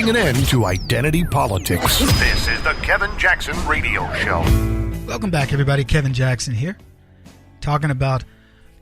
putting an end to identity politics. This is the Kevin Jackson Radio Show. Welcome back, everybody. Kevin Jackson here, talking about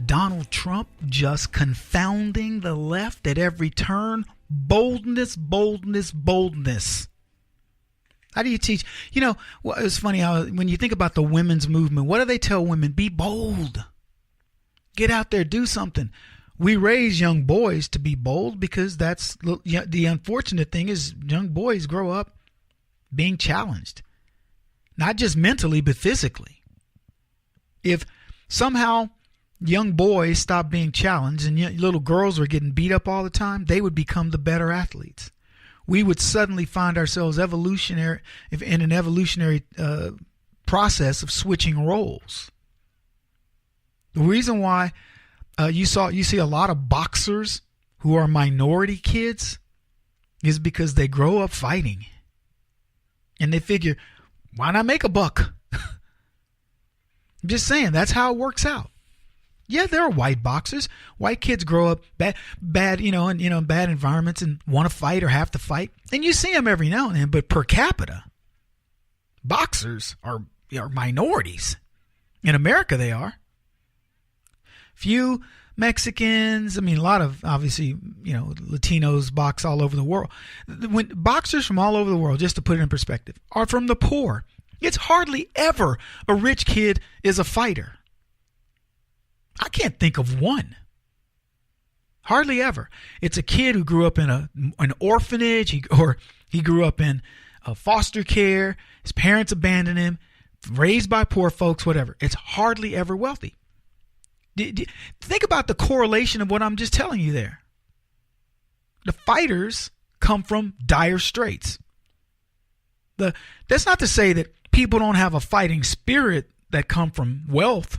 Donald Trump just confounding the left at every turn. Boldness, boldness, boldness. How do you teach? You know, well, it's funny how when you think about the women's movement, what do they tell women? Be bold. Get out there, do something. We raise young boys to be bold because that's the unfortunate thing is young boys grow up being challenged, not just mentally, but physically. If somehow young boys stopped being challenged and little girls were getting beat up all the time, they would become the better athletes. We would suddenly find ourselves in an evolutionary process of switching roles. The reason why you see a lot of boxers who are minority kids is because they grow up fighting. And they figure, why not make a buck? I'm just saying, that's how it works out. Yeah, there are white boxers. White kids grow up bad, in bad environments and want to fight or have to fight. And you see them every now and then, but per capita, boxers are minorities. In America, they are. Few Mexicans, a lot of, obviously, Latinos box all over the world. When boxers from all over the world, just to put it in perspective, are from the poor. It's hardly ever a rich kid is a fighter. I can't think of one. Hardly ever. It's a kid who grew up in an orphanage, or he grew up in foster care. His parents abandoned him, raised by poor folks, whatever. It's hardly ever wealthy. Think about the correlation of what I'm just telling you there. The fighters come from dire straits. That's not to say that people don't have a fighting spirit that come from wealth.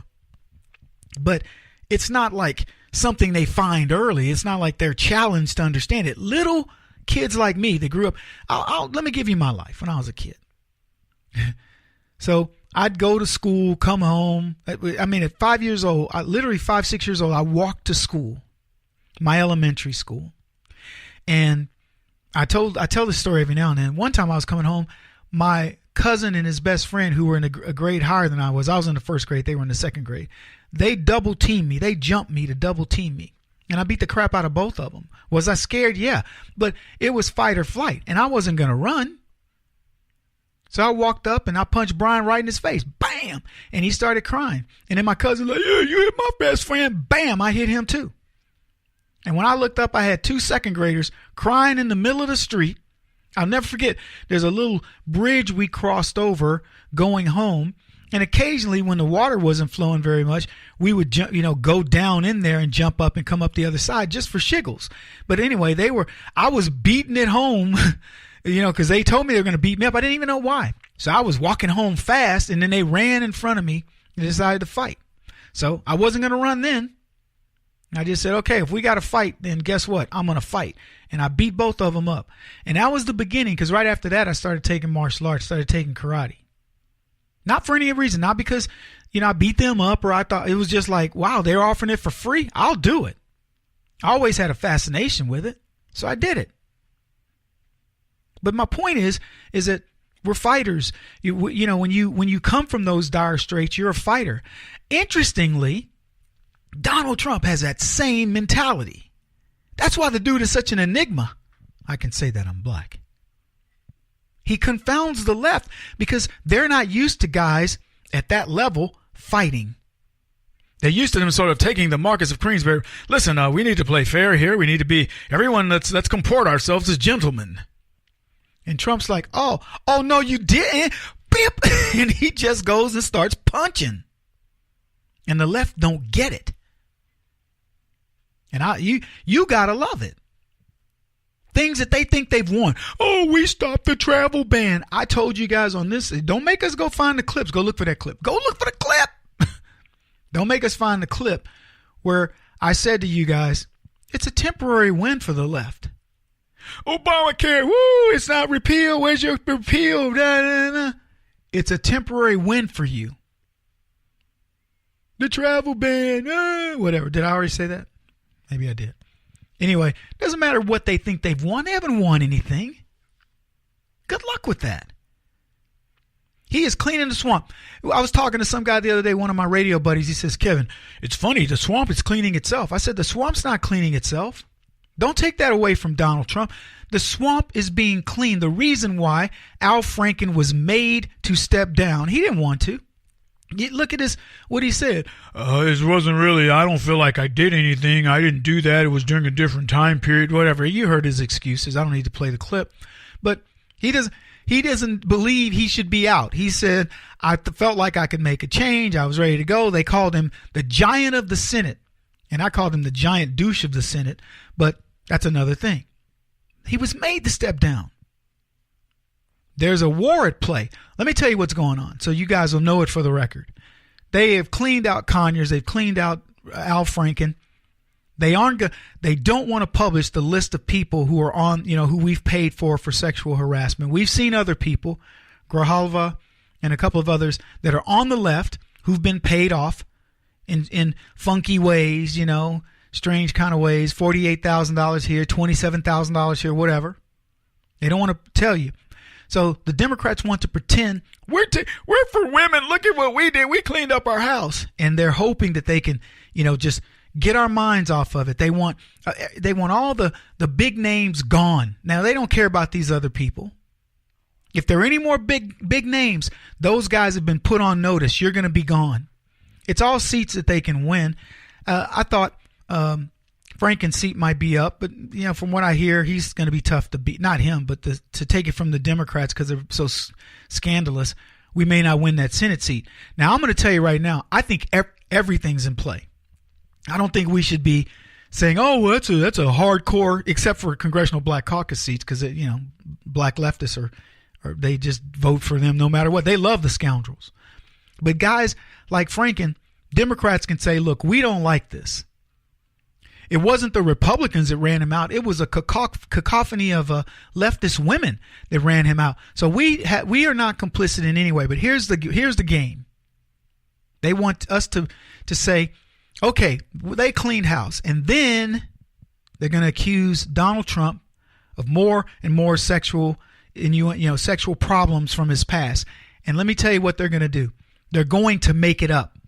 But it's not like something they find early. It's not like they're challenged to understand it. Little kids like me that grew up, let me give you my life when I was a kid. So I'd go to school, come home. At 5 years old, literally 5, 6 years old, I walked to school, my elementary school. And I tell this story every now and then. One time I was coming home, my cousin and his best friend, who were in a grade higher than I was in the first grade, they were in the second grade. They double teamed me. They jumped me to double team me. And I beat the crap out of both of them. Was I scared? Yeah. But it was fight or flight. And I wasn't going to run. So I walked up and I punched Brian right in his face. Bam! And he started crying. And then my cousin like, yeah, you hit my best friend. Bam! I hit him too. And when I looked up, I had 2 second graders crying in the middle of the street. I'll never forget, there's a little bridge we crossed over going home. And occasionally when the water wasn't flowing very much, we would go down in there and jump up and come up the other side just for shiggles. But anyway, I was beating it home, because they told me they were going to beat me up. I didn't even know why. So I was walking home fast, and then they ran in front of me and decided to fight. So I wasn't going to run then. I just said, okay, if we got to fight, then guess what? I'm going to fight. And I beat both of them up. And that was the beginning, because right after that, I started taking martial arts, started taking karate. Not for any reason, not because, I beat them up, or I thought it was just like, wow, they're offering it for free. I'll do it. I always had a fascination with it, so I did it. But my point is that we're fighters. When you come from those dire straits, you're a fighter. Interestingly, Donald Trump has that same mentality. That's why the dude is such an enigma. I can say that I'm black. He confounds the left because they're not used to guys at that level fighting. They're used to them sort of taking the Marcus of Queensberry. Listen, we need to play fair here. We need to be everyone. Let's comport ourselves as gentlemen. And Trump's like, oh no, you didn't. Beep. And he just goes and starts punching. And the left don't get it. And you gotta love it. Things that they think they've won. Oh, we stopped the travel ban. I told you guys on this. Don't make us go find the clips. Go look for that clip. Go look for the clip. Don't make us find the clip where I said to you guys, it's a temporary win for the left. Obamacare, woo, it's not repeal. Where's your repeal? Da, da, da. It's a temporary win for you. The travel ban, whatever. Did I already say that? Maybe I did. Anyway, doesn't matter what they think they've won. They haven't won anything. Good luck with that. He is cleaning the swamp. I was talking to some guy the other day, one of my radio buddies. He says, Kevin, it's funny. The swamp is cleaning itself. I said, the swamp's not cleaning itself. Don't take that away from Donald Trump. The swamp is being cleaned. The reason why Al Franken was made to step down, he didn't want to. Look at this, what he said. It wasn't really, I don't feel like I did anything. I didn't do that. It was during a different time period, whatever. You heard his excuses. I don't need to play the clip. But he doesn't believe he should be out. He said, I felt like I could make a change. I was ready to go. They called him the giant of the Senate. And I called him the giant douche of the Senate. But that's another thing. He was made to step down. There's a war at play. Let me tell you what's going on so you guys will know it for the record. They have cleaned out Conyers. They've cleaned out Al Franken. They don't want to publish the list of people who are on, who we've paid for sexual harassment. We've seen other people, Grijalva and a couple of others that are on the left who've been paid off in funky ways, strange kind of ways, $48,000 here, $27,000 here, whatever. They don't want to tell you. So the Democrats want to pretend we're for women. Look at what we did. We cleaned up our house, and they're hoping that they can, just get our minds off of it. They want all the big names gone. Now they don't care about these other people. If there are any more big names, those guys have been put on notice. You're going to be gone. It's all seats that they can win. I thought Franken's seat might be up, but from what I hear, he's going to be tough to beat. Not him, but to take it from the Democrats because they're so scandalous. We may not win that Senate seat. Now I'm going to tell you right now, I think everything's in play. I don't think we should be saying, "Oh, well, that's a hardcore," except for congressional Black Caucus seats, because Black leftists or they just vote for them no matter what. They love the scoundrels. But guys like Franken, Democrats can say, "Look, we don't like this." It wasn't the Republicans that ran him out. It was a cacophony of leftist women that ran him out. So we are not complicit in any way. But here's the game. They want us to say, okay, they cleaned house, and then they're going to accuse Donald Trump of more and more sexual problems from his past. And let me tell you what they're going to do. They're going to make it up.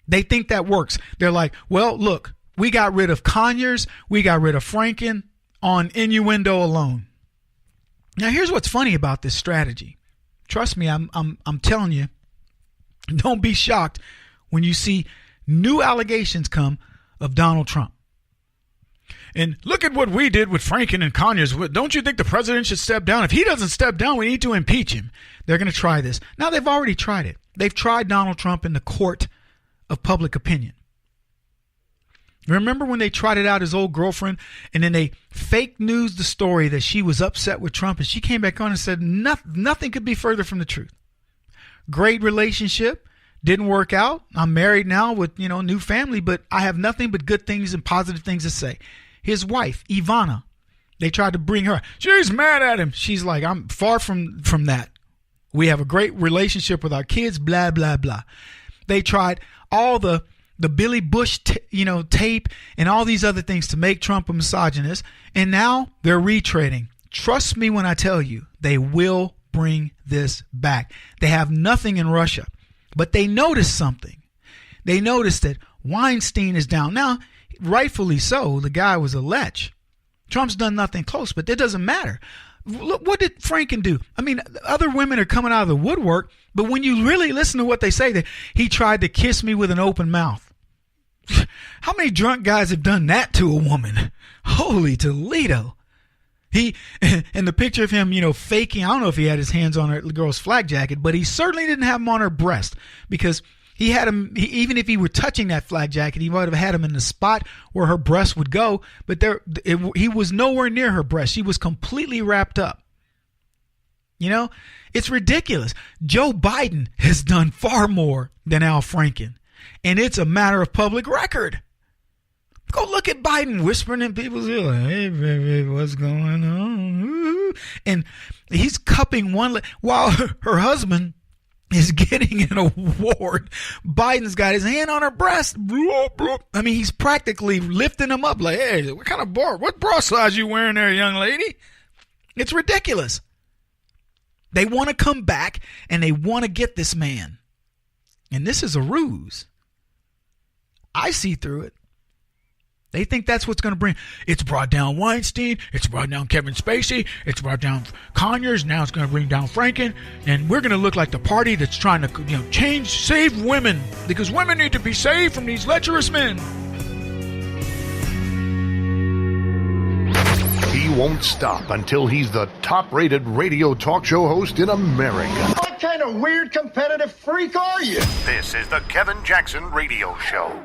They think that works. They're like, well, look. We got rid of Conyers. We got rid of Franken on innuendo alone. Now, here's what's funny about this strategy. Trust me, I'm telling you, don't be shocked when you see new allegations come of Donald Trump. And look at what we did with Franken and Conyers. Don't you think the president should step down? If he doesn't step down, we need to impeach him. They're going to try this. Now, they've already tried it. They've tried Donald Trump in the court of public opinion. Remember when they trotted out his old girlfriend and then they fake news the story that she was upset with Trump, and she came back on and said nothing could be further from the truth. Great relationship. Didn't work out. I'm married now with, new family, but I have nothing but good things and positive things to say. His wife, Ivana, they tried to bring her. She's mad at him. She's like, I'm far from that. We have a great relationship with our kids, blah, blah, blah. They tried all the Billy Bush, tape and all these other things to make Trump a misogynist. And now they're retreading. Trust me when I tell you, they will bring this back. They have nothing in Russia, but they noticed something. They noticed that Weinstein is down. Now, rightfully so, the guy was a lech. Trump's done nothing close, but that doesn't matter. Look, what did Franken do? I mean, other women are coming out of the woodwork, but when you really listen to what they say, that he tried to kiss me with an open mouth. How many drunk guys have done that to a woman? Holy Toledo. And the picture of him, faking, I don't know if he had his hands on the girl's flak jacket, but he certainly didn't have them on her breast, because he had him, even if he were touching that flak jacket, he might have had him in the spot where her breast would go, but he was nowhere near her breast. She was completely wrapped up. It's ridiculous. Joe Biden has done far more than Al Franken, and it's a matter of public record. Go look at Biden whispering in people's ear, like, hey, baby, what's going on? Ooh. And he's cupping one leg while her husband is getting an award. Biden's got his hand on her breast. I mean, he's practically lifting him up like, hey, what bra size you wearing there, young lady? It's ridiculous. They want to come back and they want to get this man. And this is a ruse. I see through it. They think that's what's going to bring. It's brought down Weinstein. It's brought down Kevin Spacey. It's brought down Conyers. Now it's going to bring down Franken. And we're going to look like the party that's trying to, save women. Because women need to be saved from these lecherous men. He won't stop until he's the top-rated radio talk show host in America. What kind of weird competitive freak are you? This is the Kevin Jackson Radio Show.